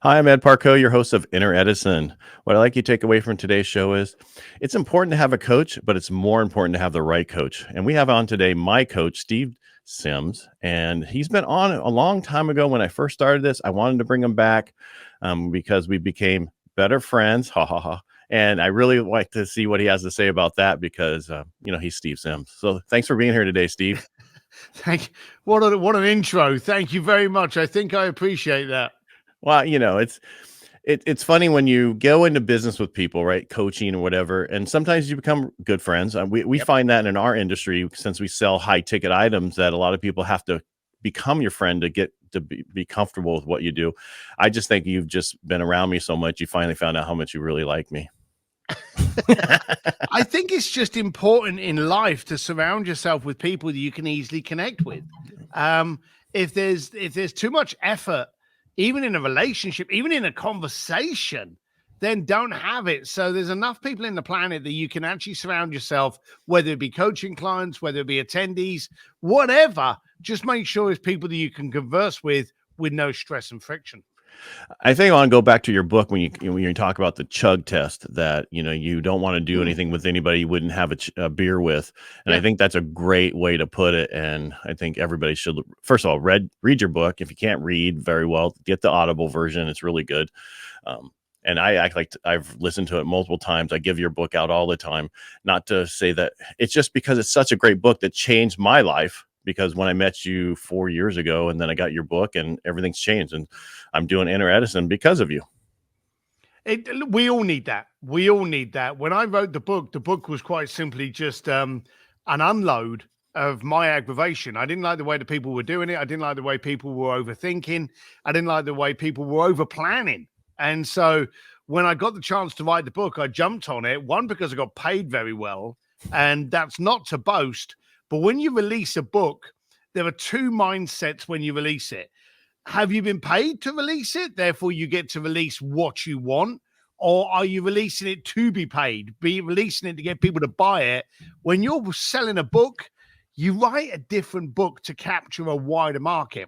Hi, I'm Ed Parcaut, your host of Inner Edison. What I'd like you to take away from today's show is it's important to have a coach, but it's more important to have the right coach. And we have on today my coach, Steve Sims, and he's been on a long time ago when I first started this. I wanted to bring him back because we became better friends. Ha ha ha. And I really like to see what he has to say about that because, he's Steve Sims. So thanks for being here today, Steve. Thank you. What an intro. Thank you very much. I think I appreciate that. Well, it's funny when you go into business with people, right? Coaching or whatever, and sometimes you become good friends. We find that in our industry, since we sell high ticket items, that a lot of people have to become your friend to get to be comfortable with what you do. I just think you've just been around me so much, you finally found out how much you really like me. I think it's just important in life to surround yourself with people that you can easily connect with. If there's too much effort, even in a relationship, even in a conversation, then don't have it. So there's enough people in the planet that you can actually surround yourself, whether it be coaching clients, whether it be attendees, whatever. Just make sure it's people that you can converse with no stress and friction. I think I want to go back to your book when you talk about the chug test, that you don't want to do anything with anybody you wouldn't have a beer with, and I think that's a great way to put it. And I think everybody should, first of all, read your book. If you can't read very well, get the Audible version; it's really good. And I act like I've listened to it multiple times. I give your book out all the time. Not to say that it's just because it's such a great book that changed my life. Because when I met you 4 years ago, and then I got your book, and everything's changed, and I'm doing Inner Edison because of you. We all need that. We all need that. When I wrote the book was quite simply just an unload of my aggravation. I didn't like the way the people were doing it. I didn't like the way people were overthinking. I didn't like the way people were over planning. And so when I got the chance to write the book, I jumped on it. One, because I got paid very well, and that's not to boast. But when you release a book, there are two mindsets when you release it. Have you been paid to release it? Therefore, you get to release what you want. Or are you releasing it to be paid? Be releasing it to get people to buy it? When you're selling a book, you write a different book to capture a wider market.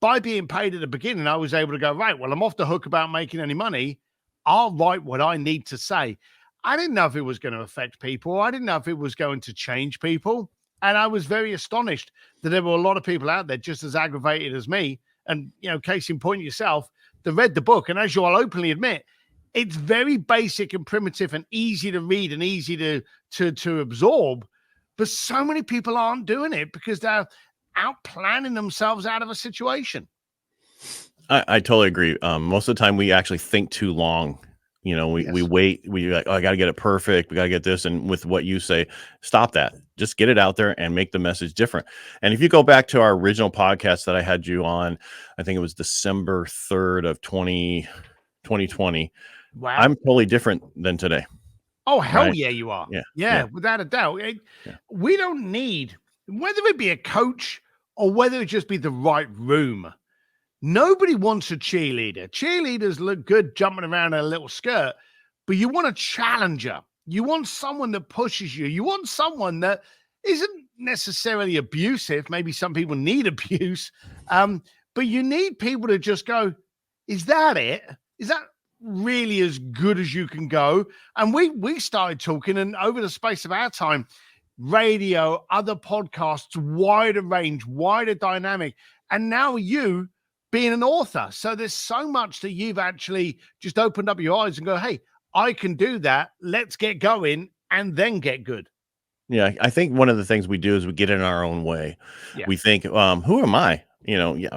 By being paid at the beginning, I was able to go, right, well, I'm off the hook about making any money. I'll write what I need to say. I didn't know if it was going to affect people. I didn't know if it was going to change people. And I was very astonished that there were a lot of people out there just as aggravated as me. And, case in point yourself, that read the book. And as you'll openly admit, it's very basic and primitive and easy to read and easy to absorb. But so many people aren't doing it because they're out planning themselves out of a situation. I totally agree. Most of the time we actually think too long. We wait, I got to get it perfect. We got to get this. And with what you say, stop that. Just get it out there and make the message different. And if you go back to our original podcast that I had you on, I think it was December 3rd of 2020. Wow. I'm totally different than today. Oh, hell right? Yeah, you are. Yeah. Without a doubt. We don't need, whether it be a coach or whether it just be the right room. Nobody wants a cheerleader. Cheerleaders look good jumping around in a little skirt, but you want a challenger. You want someone that pushes you. You want someone that isn't necessarily abusive. Maybe some people need abuse, but you need people to just go, is that it? Is that really as good as you can go? And we started talking, and over the space of our time, radio, other podcasts, wider range, wider dynamic, and now you being an author. So there's so much that you've actually just opened up your eyes and go, hey, I can do that. Let's get going and then get good. Yeah. I think one of the things we do is we get in our own way. Yeah. We think, who am I?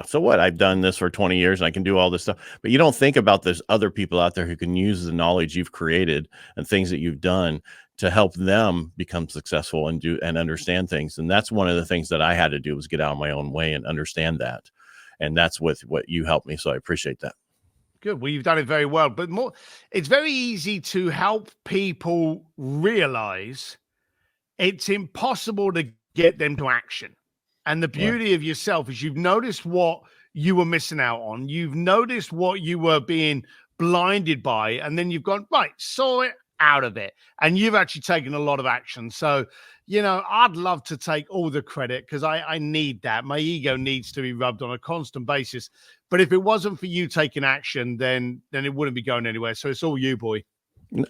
So what? I've done this for 20 years and I can do all this stuff. But you don't think about there's other people out there who can use the knowledge you've created and things that you've done to help them become successful and do and understand things. And that's one of the things that I had to do, was get out of my own way and understand that. And that's with what you helped me. So I appreciate that. Good. Well, you've done it very well. But it's very easy to help people realize it's impossible to get them to action. And the beauty of yourself is you've noticed what you were missing out on. You've noticed what you were being blinded by. And then you've gone, right, saw it, out of it. And you've actually taken a lot of action. So, I'd love to take all the credit because I need that. My ego needs to be rubbed on a constant basis. But if it wasn't for you taking action, then it wouldn't be going anywhere. So it's all you, boy.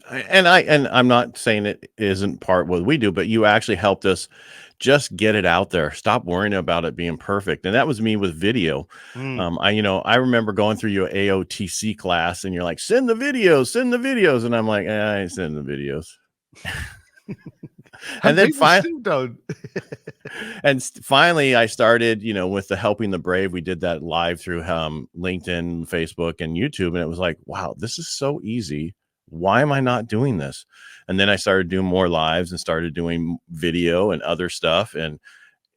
And I'm not saying it isn't part what we do, but you actually helped us just get it out there. Stop worrying about it being perfect. And that was me with video. I remember going through your AOTC class and you're like, send the videos. And I'm like, I ain't sending the videos. And then finally I started, with the Helping the Brave. We did that live through LinkedIn, Facebook, and YouTube. And it was like, wow, this is so easy. Why am I not doing this? And then I started doing more lives and started doing video and other stuff. And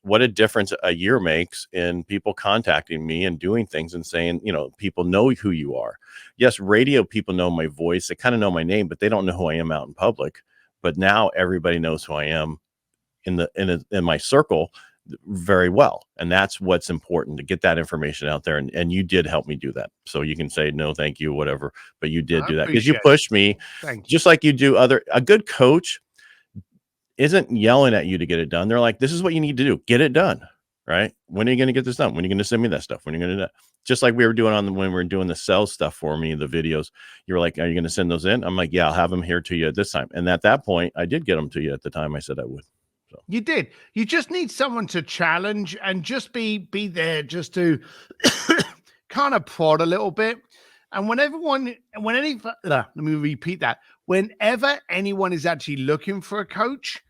what a difference a year makes in people contacting me and doing things and saying, people know who you are. Yes, radio people know my voice. They kind of know my name, but they don't know who I am out in public. But now everybody knows who I am in my circle very well. And that's what's important, to get that information out there. And you did help me do that. So you can say no, thank you, whatever, but you did do that because you pushed me. Just like you do a good coach isn't yelling at you to get it done. They're like, this is what you need to do. Get it done. Right. When are you going to get this done? When are you going to send me that stuff? When are you going to do that? Just like we were doing when we were doing the sales stuff for me, the videos, you were like, are you going to send those in? I'm like, yeah, I'll have them here to you at this time. And at that point, I did get them to you at the time I said I would. So. You did. You just need someone to challenge and just be there, just to kind of prod a little bit. And whenever anyone is actually looking for a coach,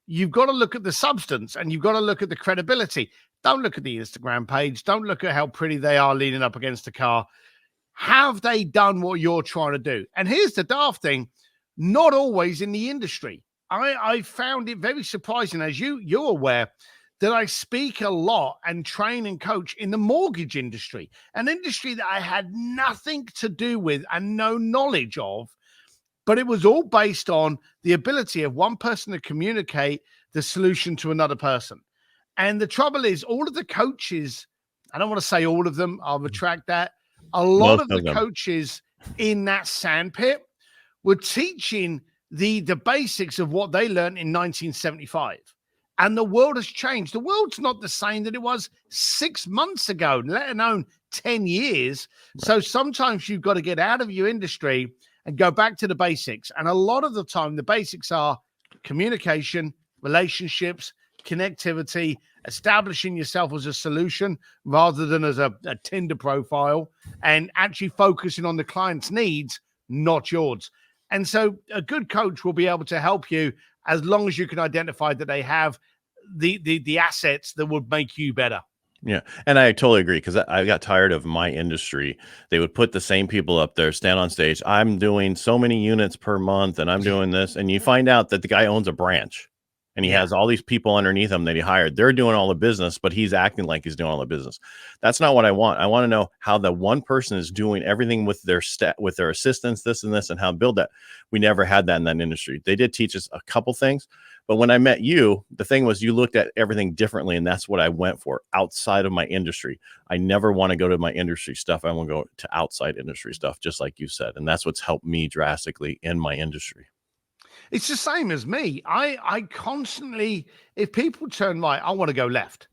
you've got to look at the substance and you've got to look at the credibility. Don't look at the Instagram page. Don't look at how pretty they are leaning up against a car. Have they done what you're trying to do? And here's the daft thing. Not always in the industry. I found it very surprising, as you're aware, that I speak a lot and train and coach in the mortgage industry, an industry that I had nothing to do with and no knowledge of, but it was all based on the ability of one person to communicate the solution to another person. And the trouble is, all of the coaches, I don't want to say all of them, I'll retract that. A lot of the coaches in that sandpit were teaching the basics of what they learned in 1975. And the world has changed. The world's not the same that it was 6 months ago, let alone 10 years. Right. So sometimes you've got to get out of your industry and go back to the basics. And a lot of the time, the basics are communication, relationships, connectivity, establishing yourself as a solution rather than as a Tinder profile, and actually focusing on the client's needs, not yours. And so a good coach will be able to help you as long as you can identify that they have the assets that would make you better. Yeah. And I totally agree, because I got tired of my industry. They would put the same people up there, stand on stage. I'm doing so many units per month and I'm doing this. And you find out that the guy owns a branch and he has all these people underneath him that he hired. They're doing all the business, but he's acting like he's doing all the business. That's not what I want. I want to know how the one person is doing everything with their with their assistants, this and this, and how to build that. We never had that in that industry. They did teach us a couple things, but when I met you, the thing was you looked at everything differently, and that's what I went for outside of my industry. I never want to go to my industry stuff. I want to go to outside industry stuff, just like you said. And that's what's helped me drastically in my industry. It's the same as me. I constantly, if people turn right, I want to go left.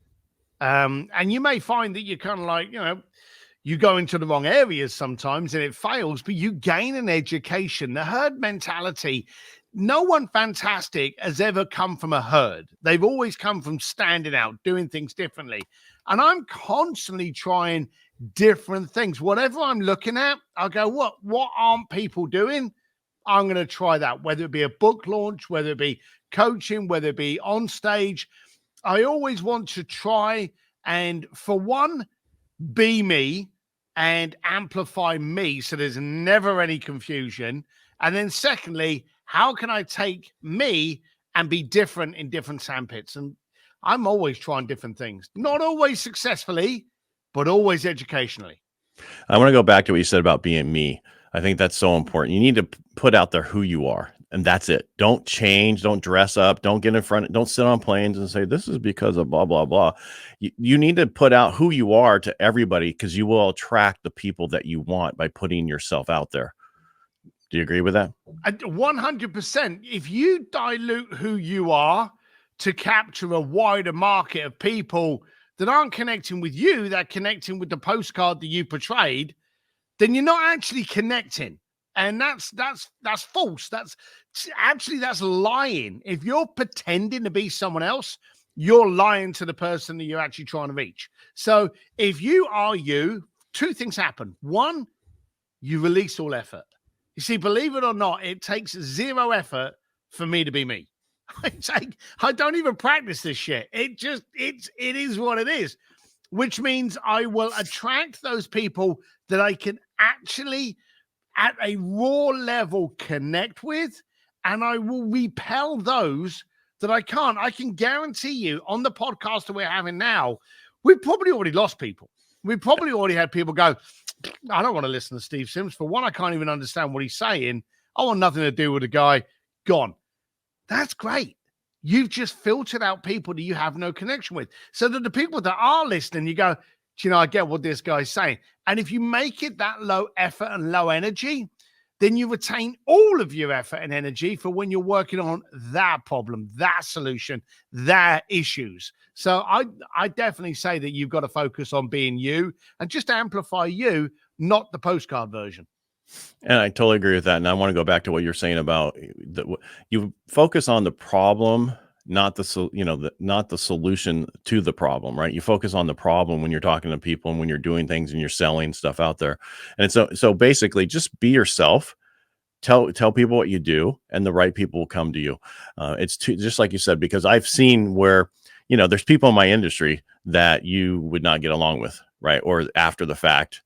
And you may find that you're kind of like, you go into the wrong areas sometimes and it fails, but you gain an education. The herd mentality, no one fantastic has ever come from a herd. They've always come from standing out, doing things differently. And I'm constantly trying different things. Whatever I'm looking at, I'll go, what aren't people doing? I'm going to try that, whether it be a book launch, whether it be coaching, whether it be on stage. I always want to try and, for one, be me and amplify me so there's never any confusion. And then secondly, how can I take me and be different in different sandpits? And I'm always trying different things, not always successfully, but always educationally. I want to go back to what you said about being me. I think that's so important. You need to put out there who you are, and that's it. Don't change. Don't dress up. Don't get in front. Don't sit on planes and say, this is because of blah, blah, blah. You need to put out who you are to everybody, because you will attract the people that you want by putting yourself out there. Do you agree with that? 100%. If you dilute who you are to capture a wider market of people that aren't connecting with you, they're connecting with the postcard that you portrayed, then you're not actually connecting. And that's false. That's lying. If you're pretending to be someone else, you're lying to the person that you're actually trying to reach. So if you are you, two things happen. One, you release all effort. You see, believe it or not, it takes 0 effort for me to be me. I don't even practice this shit. It is what it is, which means I will attract those people that I can actually at a raw level connect with, and I will repel those that I can't. I can guarantee you on the podcast that we're having now, we've probably already lost people. We've probably already had people go, I don't want to listen to Steve Sims. For one, I can't even understand what he's saying. I want nothing to do with the guy. Gone. That's great. You've just filtered out people that you have no connection with. So that the people that are listening, you go, I get what this guy's saying. And if you make it that low effort and low energy, then you retain all of your effort and energy for when you're working on that problem, that solution, that issues. So I definitely say that you've got to focus on being you and just amplify you, not the postcard version. And I totally agree with that. And I want to go back to what you're saying about you focus on the problem, not not the solution to the problem, right? You focus on the problem when you're talking to people and when you're doing things and you're selling stuff out there. And so basically just be yourself. Tell people what you do, and the right people will come to you. It's just like you said, because I've seen where, there's people in my industry that you would not get along with, right? Or after the fact.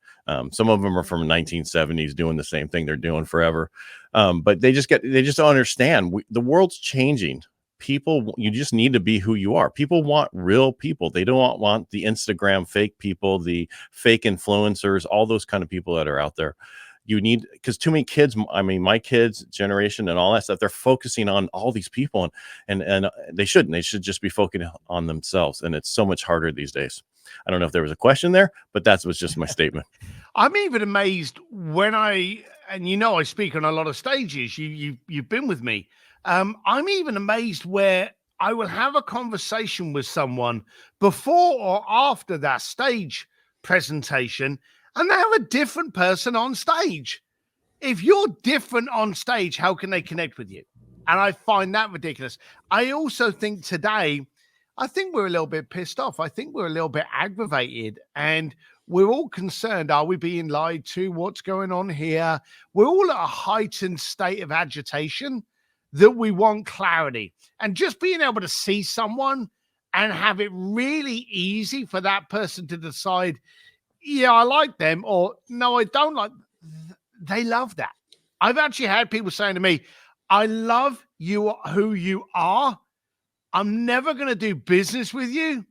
Some of them are from the 1970s doing the same thing they're doing forever. But they just don't understand. The world's changing. People, you just need to be who you are. People want real people. They don't want the Instagram fake people, the fake influencers, all those kind of people that are out there. You need, because too many kids, my kids' generation and all that stuff, they're focusing on all these people and they shouldn't. They should just be focusing on themselves. And it's so much harder these days. I don't know if there was a question there, but that was just my statement. I'm even amazed when I speak on a lot of stages. You've been with me. I'm even amazed where I will have a conversation with someone before or after that stage presentation, and they have a different person on stage. If you're different on stage, how can they connect with you? And I find that ridiculous. I also think today, I think we're a little bit pissed off. I think we're a little bit aggravated, and we're all concerned. Are we being lied to? What's going on here? We're all at a heightened state of agitation that we want clarity. And just being able to see someone and have it really easy for that person to decide, yeah, I like them, or no, I don't like them. They love that. I've actually had people saying to me, I love you, who you are. I'm never going to do business with you,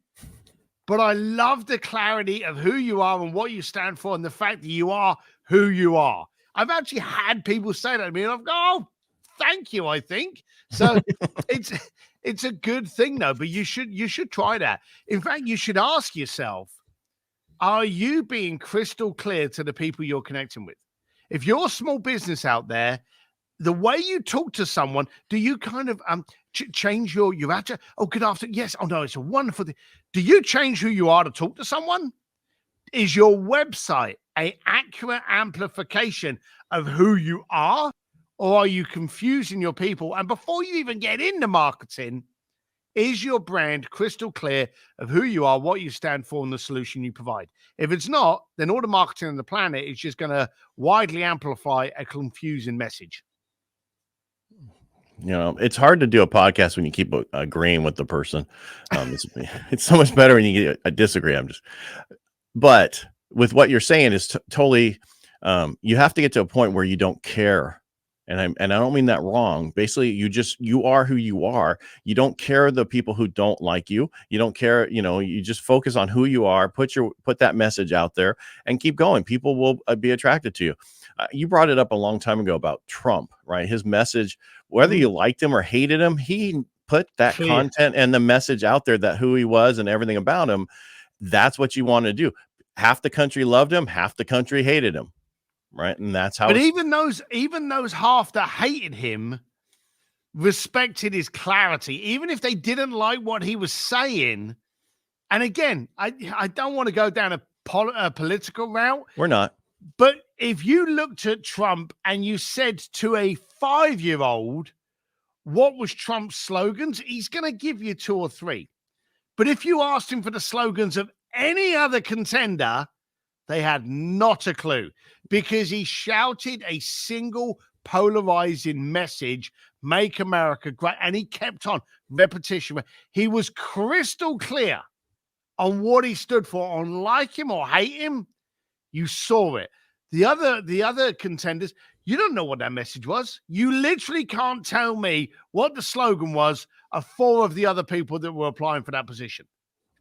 but I love the clarity of who you are and what you stand for and the fact that you are who you are. I've actually had people say that to me, and I've gone, oh, thank you, I think. So it's a good thing, though, but you should try that. In fact, you should ask yourself, are you being crystal clear to the people you're connecting with? If you're a small business out there, the way you talk to someone, do you kind of change your attitude? Oh, good afternoon. Yes. Oh, no, it's a wonderful thing. Do you change who you are to talk to someone? Is your website an accurate amplification of who you are? Or are you confusing your people? And before you even get into marketing, is your brand crystal clear of who you are, what you stand for, and the solution you provide? If it's not, then all the marketing on the planet is just going to widely amplify a confusing message. It's hard to do a podcast when you keep agreeing with the person. It's so much better when you disagree. But with what you're saying is totally, you have to get to a point where you don't care. And I don't mean that wrong. Basically, you are who you are. You don't care the people who don't like you. You don't care, you just focus on who you are, put that message out there and keep going. People will be attracted to you. You brought it up a long time ago about Trump, right? His message, whether you liked him or hated him, he put that content and the message out there, that who he was and everything about him. That's what you want to do. Half the country loved him, half the country hated him. right? And that's how. But even those half that hated him respected his clarity, even if they didn't like what he was saying. And again, I don't want to go down a political route. We're not. But if you looked at Trump and you said to a 5-year-old, what was Trump's slogans? He's going to give you 2 or 3. But if you asked him for the slogans of any other contender, they had not a clue, because he shouted a single polarizing message, make America great. And he kept on repetition. He was crystal clear on what he stood for, on like him or hate him. You saw it. The other contenders, you don't know what that message was. You literally can't tell me what the slogan was of 4 of the other people that were applying for that position,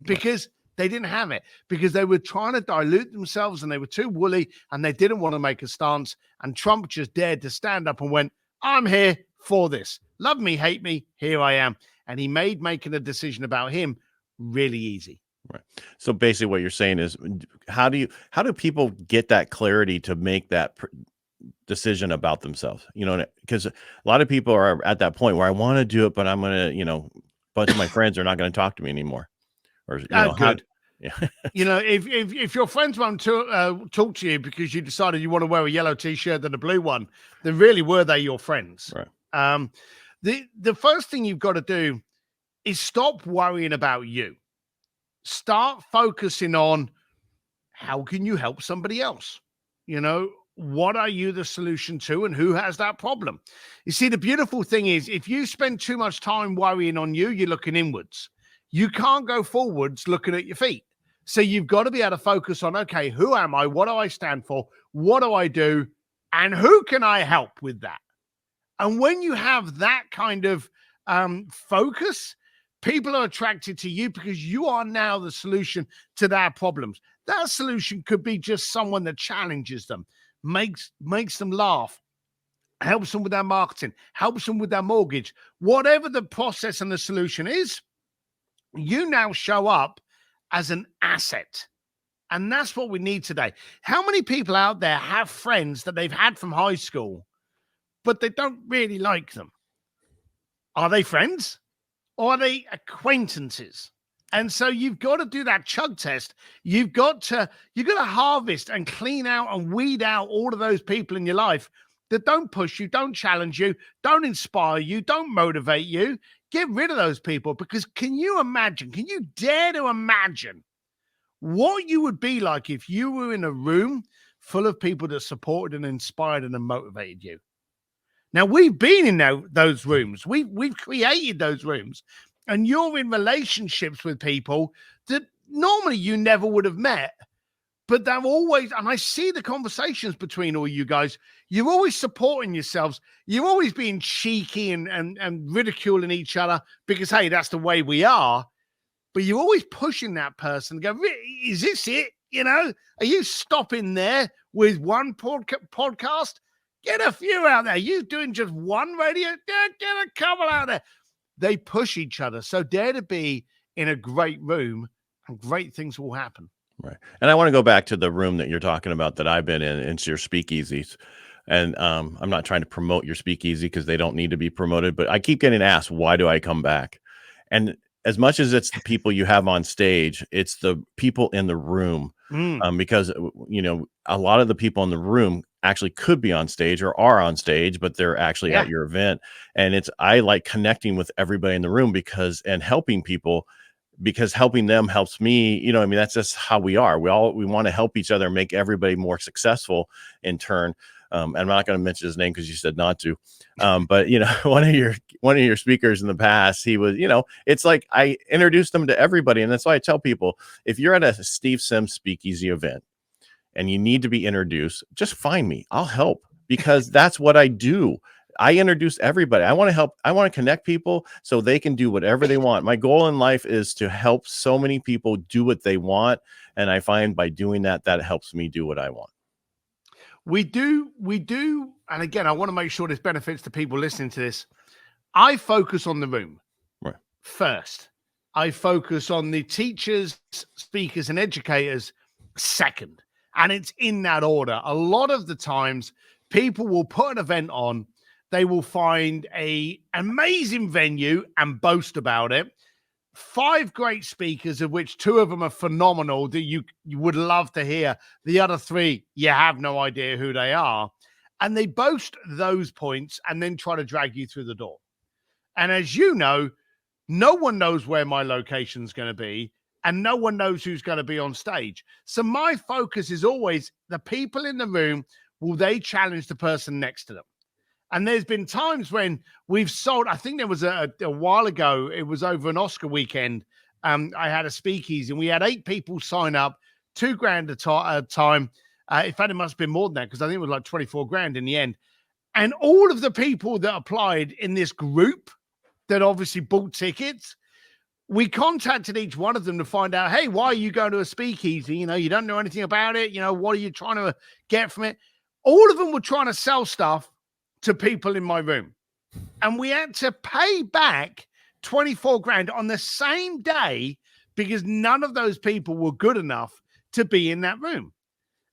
because they didn't have it, because they were trying to dilute themselves and they were too woolly and they didn't want to make a stance. And Trump just dared to stand up and went, I'm here for this. Love me, hate me, here I am. And he made making a decision about him really easy. Right. So basically what you're saying is, how do people get that clarity to make that decision about themselves? You know, because a lot of people are at that point where I want to do it, but I'm going to, a bunch of my friends are not going to talk to me anymore. Or, good. If your friends won't talk to you because you decided you want to wear a yellow t-shirt than a blue one, then really were they your friends? Right. The first thing you've got to do is stop worrying about you. Start focusing on how can you help somebody else? What are you the solution to, and who has that problem? You see, the beautiful thing is, if you spend too much time worrying on you, you're looking inwards. You can't go forwards looking at your feet. So you've got to be able to focus on, okay, who am I? What do I stand for? What do I do? And who can I help with that? And when you have that kind of focus, people are attracted to you because you are now the solution to their problems. That solution could be just someone that challenges them, makes them laugh, helps them with their marketing, helps them with their mortgage. Whatever the process and the solution is, you now show up as an asset. And that's what we need today. How many people out there have friends that they've had from high school, but they don't really like them? Are they friends? Or are they acquaintances? And so you've got to do that chug test. You've got to harvest and clean out and weed out all of those people in your life that don't push you, don't challenge you, don't inspire you, don't motivate you. Get rid of those people, because can you dare to imagine what you would be like if you were in a room full of people that supported and inspired and motivated you? Now, we've been in those rooms. We've created those rooms. And you're in relationships with people that normally you never would have met. But they're always, and I see the conversations between all you guys, you're always supporting yourselves. You're always being cheeky and ridiculing each other because, hey, that's the way we are. But you're always pushing that person. Go, is this it? Are you stopping there with one podcast? Get a few out there. You doing just one radio? Get a couple out there. They push each other. So dare to be in a great room, and great things will happen. Right. And I want to go back to the room that you're talking about that I've been in. It's your speakeasies. And I'm not trying to promote your speakeasy because they don't need to be promoted, but I keep getting asked, why do I come back? And as much as it's the people you have on stage, it's the people in the room. Because, a lot of the people in the room actually could be on stage or are on stage, but they're actually at your event. And I like connecting with everybody in the room and helping people, because helping them helps me. That's just how we are. We want to help each other, make everybody more successful in turn. I'm not going to mention his name because you said not to. But one of your speakers in the past, he was, it's like I introduced him to everybody. And that's why I tell people, if you're at a Steve Sims speakeasy event and you need to be introduced, just find me. I'll help, because that's what I do. I introduce everybody. I want to help. I want to connect people so they can do whatever they want. My goal in life is to help so many people do what they want. And I find by doing that helps me do what I want. We do. And again, I want to make sure this benefits the people listening to this. I focus on the room first. I focus on the teachers, speakers, and educators second. And it's in that order. A lot of the times people will put an event on, they will find an amazing venue and boast about it. 5 great speakers, of which 2 of them are phenomenal that you would love to hear. The other 3, you have no idea who they are. And they boast those points and then try to drag you through the door. And as you know, no one knows where my location is going to be, and no one knows who's going to be on stage. So my focus is always the people in the room. Will they challenge the person next to them? And there's been times when we've sold, I think there was a while ago, it was over an Oscar weekend. I had a speakeasy and we had 8 people sign up, $2,000 a time. In fact, it must have been more than that because I think it was like 24 grand in the end. And all of the people that applied in this group that obviously bought tickets, we contacted each one of them to find out, hey, why are you going to a speakeasy? You know, you don't know anything about it. You know, what are you trying to get from it? All of them were trying to sell stuff to people in my room. And we had to pay back 24 grand on the same day because none of those people were good enough to be in that room.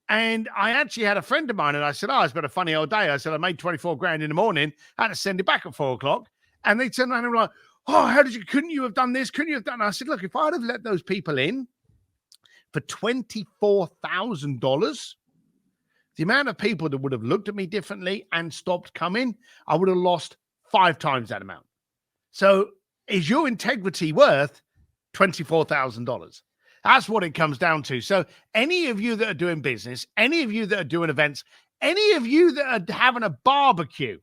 And I actually had a friend of mine and I said, oh, it's been a funny old day. I said, I made 24 grand in the morning. I had to send it back at 4 o'clock. And they turned around and were like, oh, couldn't you have done this? Couldn't you have done that? I said, look, if I'd have let those people in for $24,000, the amount of people that would have looked at me differently and stopped coming, I would have lost 5 times that amount. So is your integrity worth $24,000? That's what it comes down to. So any of you that are doing business, any of you that are doing events, any of you that are having a barbecue,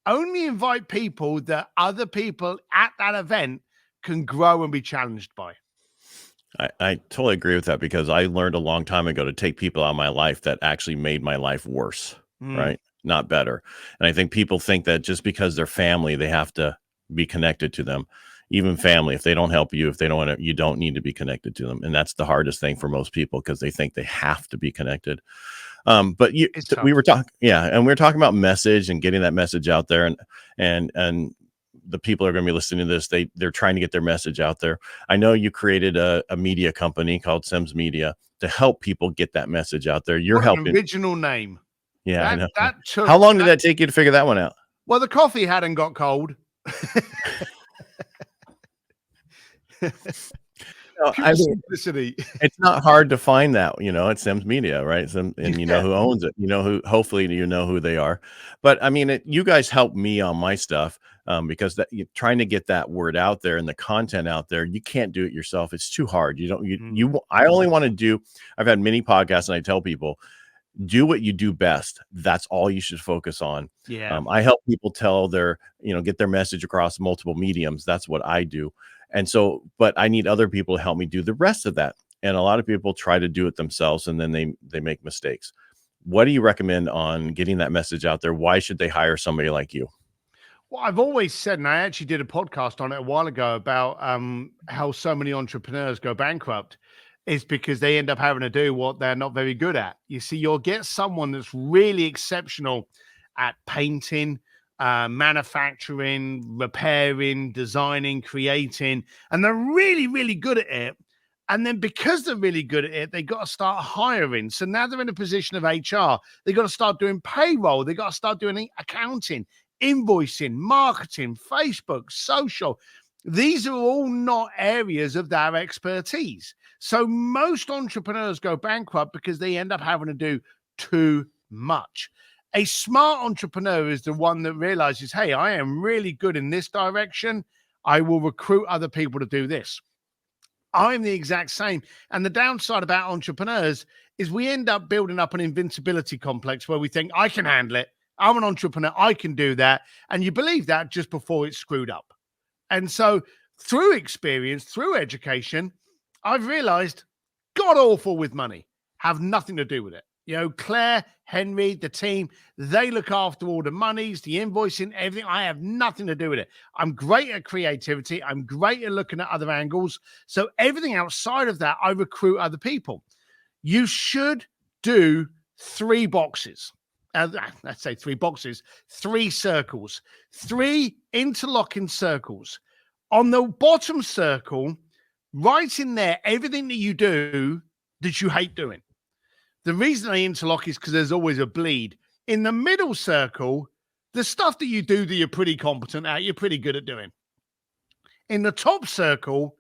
only invite people that other people at that event can grow and be challenged by. I totally agree with that because I learned a long time ago to take people out of my life that actually made my life worse, right? Not better. And I think people think that just because they're family, they have to be connected to them. Even family, if they don't help you, if they don't want to, you don't need to be connected to them. And that's the hardest thing for most people because they think they have to be connected. But we were talking, and we were talking about message and getting that message out there, and the people are going to be listening to this. They're trying to get their message out there. I know you created a media company called Sims Media to help people get that message out there. You're helping. An original name. Yeah, I know. How long did that take you to figure that one out? Well, the coffee hadn't got cold. I mean, simplicity. It's not hard to find that, it's Sims Media, right? And you know who owns it, hopefully you know who they are. But I mean, you guys help me on my stuff because you're trying to get that word out there and the content out there. You can't do it yourself. It's too hard. I only want to do, I've had many podcasts and I tell people, do what you do best. That's all you should focus on. Yeah. I help people tell get their message across multiple mediums. That's what I do. And so, but I need other people to help me do the rest of that. And a lot of people try to do it themselves and then they make mistakes. What do you recommend on getting that message out there? Why should they hire somebody like you? Well, I've always said, and I actually did a podcast on it a while ago about how so many entrepreneurs go bankrupt is because they end up having to do what they're not very good at. You see, you'll get someone that's really exceptional at painting, manufacturing, repairing, designing, creating, and they're really, really good at it. And then because they're really good at it, they got to start hiring. So now they're in a position of HR. They got to start doing payroll. They got to start doing accounting, invoicing, marketing, Facebook, social. These are all not areas of their expertise. So most entrepreneurs go bankrupt because they end up having to do too much. A smart entrepreneur is the one that realizes, hey, I am really good in this direction. I will recruit other people to do this. I'm the exact same. And the downside about entrepreneurs is we end up building up an invincibility complex where we think, I can handle it. I'm an entrepreneur. I can do that. And you believe that just before it's screwed up. And so through experience, through education, I've realized God awful with money, have nothing to do with it. Claire, Henry, the team, they look after all the monies, the invoicing, everything. I have nothing to do with it. I'm great at creativity. I'm great at looking at other angles. So everything outside of that, I recruit other people. You should do 3 boxes. Let's say 3 boxes, 3 circles, 3 interlocking circles. On the bottom circle, write in there everything that you do that you hate doing. The reason they interlock is because there's always a bleed. In the middle circle, the stuff that you do that you're pretty competent at, you're pretty good at doing. In the top circle,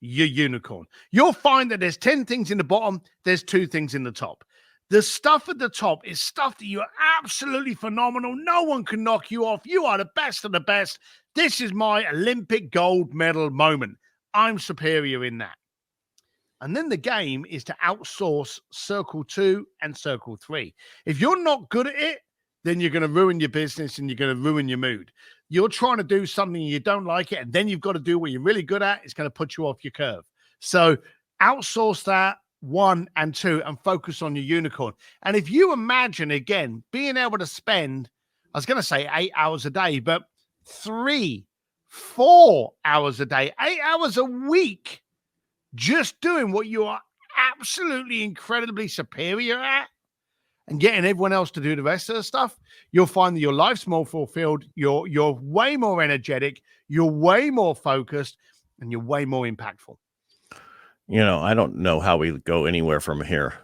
you're unicorn. You'll find that there's 10 things in the bottom, there's 2 things in the top. The stuff at the top is stuff that you're absolutely phenomenal. No one can knock you off. You are the best of the best. This is my Olympic gold medal moment. I'm superior in that. And then the game is to outsource circle 2 and circle 3. If you're not good at it, then you're going to ruin your business and you're going to ruin your mood. You're trying to do something you don't like it, and then you've got to do what you're really good at. It's going to put you off your curve. So outsource that 1 and 2 and focus on your unicorn. And if you imagine, again, being able to spend, I was going to say 8 hours a day, but 3, 4 hours a day, 8 hours a week, just doing what you are absolutely incredibly superior at and getting everyone else to do the rest of the stuff, you'll find that your life's more fulfilled, you're way more energetic, you're way more focused, and you're way more impactful. I don't know how we go anywhere from here.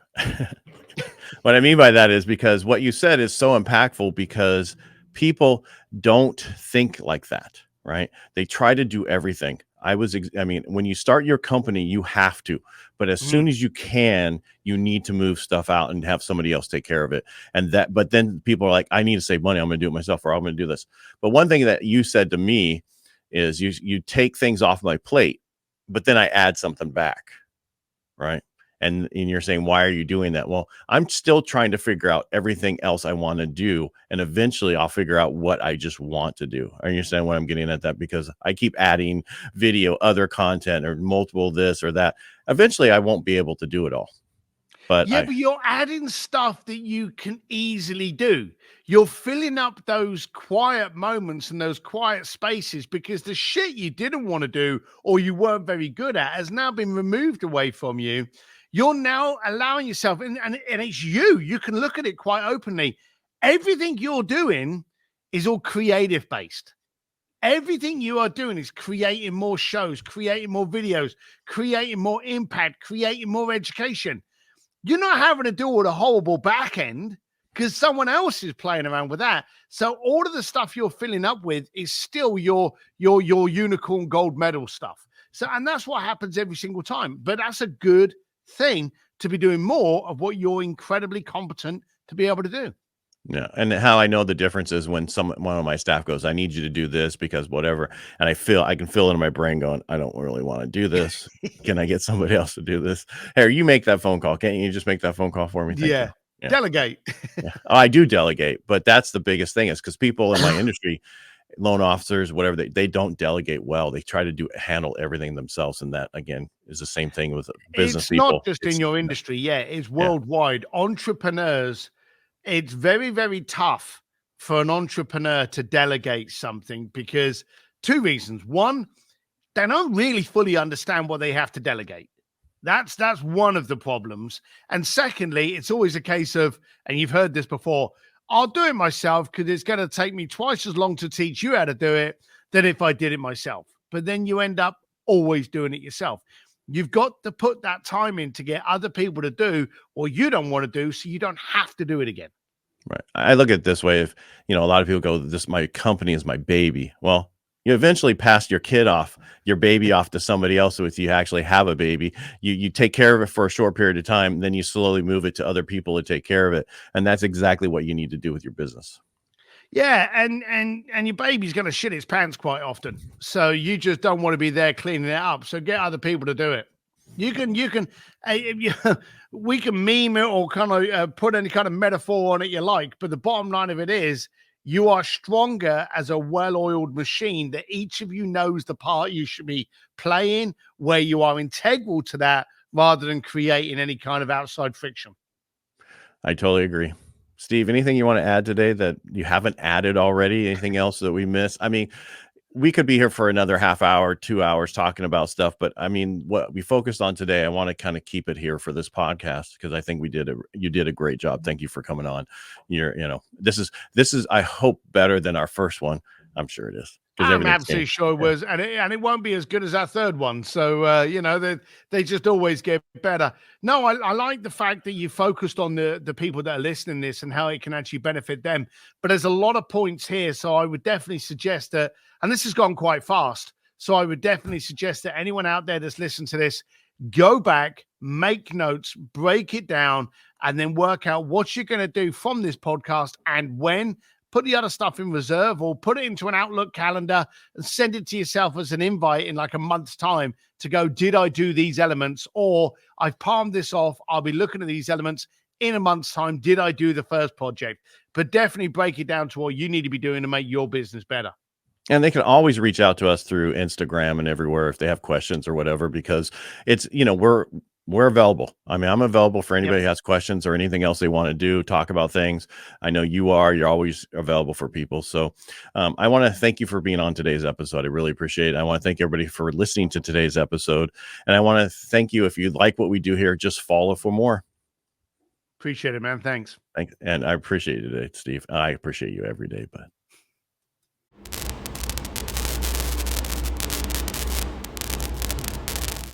What I mean by that is because what you said is so impactful because people don't think like that, right? They try to do everything. When you start your company, you have to, but as soon as you can, you need to move stuff out and have somebody else take care of it. But then people are like, I need to save money. I'm going to do it myself, or I'm going to do this. But one thing that you said to me is you take things off my plate, but then I add something back. Right. And you're saying, why are you doing that? Well, I'm still trying to figure out everything else I want to do. And eventually I'll figure out what I just want to do. I understand what I'm getting at that because I keep adding video, other content, or multiple this or that. Eventually I won't be able to do it all. But you're adding stuff that you can easily do. You're filling up those quiet moments and those quiet spaces because the shit you didn't want to do or you weren't very good at has now been removed away from you. You're now allowing yourself, and it's you can look at it quite openly. Everything you're doing is all creative based. Everything you are doing is creating more shows, creating more videos, creating more impact, creating more education. You're not having to do all the horrible back end because someone else is playing around with that. So all of the stuff you're filling up with is still your unicorn gold medal stuff. So, and that's what happens every single time. But that's a good thing to be doing more of what you're incredibly competent to be able to do. Yeah. And how I know the difference is when one of my staff goes, I need you to do this because whatever. And I can feel it in my brain going, I don't really want to do this. Can I get somebody else to do this? Hey, you make that phone call. Can't you just make that phone call for me? Thank you. Yeah. Delegate. Yeah. Oh, I do delegate, but that's the biggest thing is because people in my industry, loan officers, whatever, they don't delegate well. They try to handle everything themselves. And that, again, is the same thing with business people. It's not just in your industry. Yeah, it's worldwide. Yeah. Entrepreneurs, it's very, very tough for an entrepreneur to delegate something because 2 reasons. One, they don't really fully understand what they have to delegate. That's one of the problems. And secondly, it's always a case of, and you've heard this before, I'll do it myself because it's going to take me twice as long to teach you how to do it than if I did it myself. But then you end up always doing it yourself. You've got to put that time in to get other people to do what you don't want to do so you don't have to do it again. Right. I look at it this way. If, a lot of people go, my company is my baby. Well, you eventually pass your baby off to somebody else with you actually have a baby. You take care of it for a short period of time, then you slowly move it to other people to take care of it. And that's exactly what you need to do with your business. Yeah, and your baby's going to shit its pants quite often. So you just don't want to be there cleaning it up. So get other people to do it. We can meme it or kind of put any kind of metaphor on it you like. But the bottom line of it is, you are stronger as a well-oiled machine that each of you knows the part you should be playing, where you are integral to that rather than creating any kind of outside friction. I totally agree. Steve, anything you want to add today that you haven't added already? Anything else that we missed? I mean, we could be here for another half hour, 2 hours talking about stuff, but I mean, what we focused on today, I want to kind of keep it here for this podcast because I think you did a great job. Thank you for coming on. This is, I hope, better than our first one. I'm sure it is. because I'm everything's absolutely changed. sure it Yeah. was, and it won't be as good as our third one. So they just always get better. No, I like the fact that you focused on the people that are listening to this and how it can actually benefit them. But there's a lot of points here, so I would definitely suggest that. And this has gone quite fast, so I would definitely suggest that anyone out there that's listened to this, go back, make notes, break it down, and then work out what you're going to do from this podcast and when. Put the other stuff in reserve or put it into an Outlook calendar and send it to yourself as an invite in like a month's time to go, did I do these elements? Or I've palmed this off. I'll be looking at these elements in a month's time. Did I do the first project? But definitely break it down to what you need to be doing to make your business better. And they can always reach out to us through Instagram and everywhere if they have questions or whatever, because it's, we're available. I mean, I'm available for anybody who has questions or anything else they want to do, talk about things. I know you're always available for people. So I want to thank you for being on today's episode. I really appreciate it. I want to thank everybody for listening to today's episode. And I want to thank you. If you like what we do here, just follow for more. Appreciate it, man. Thanks. And I appreciate it, Steve. I appreciate you every day, but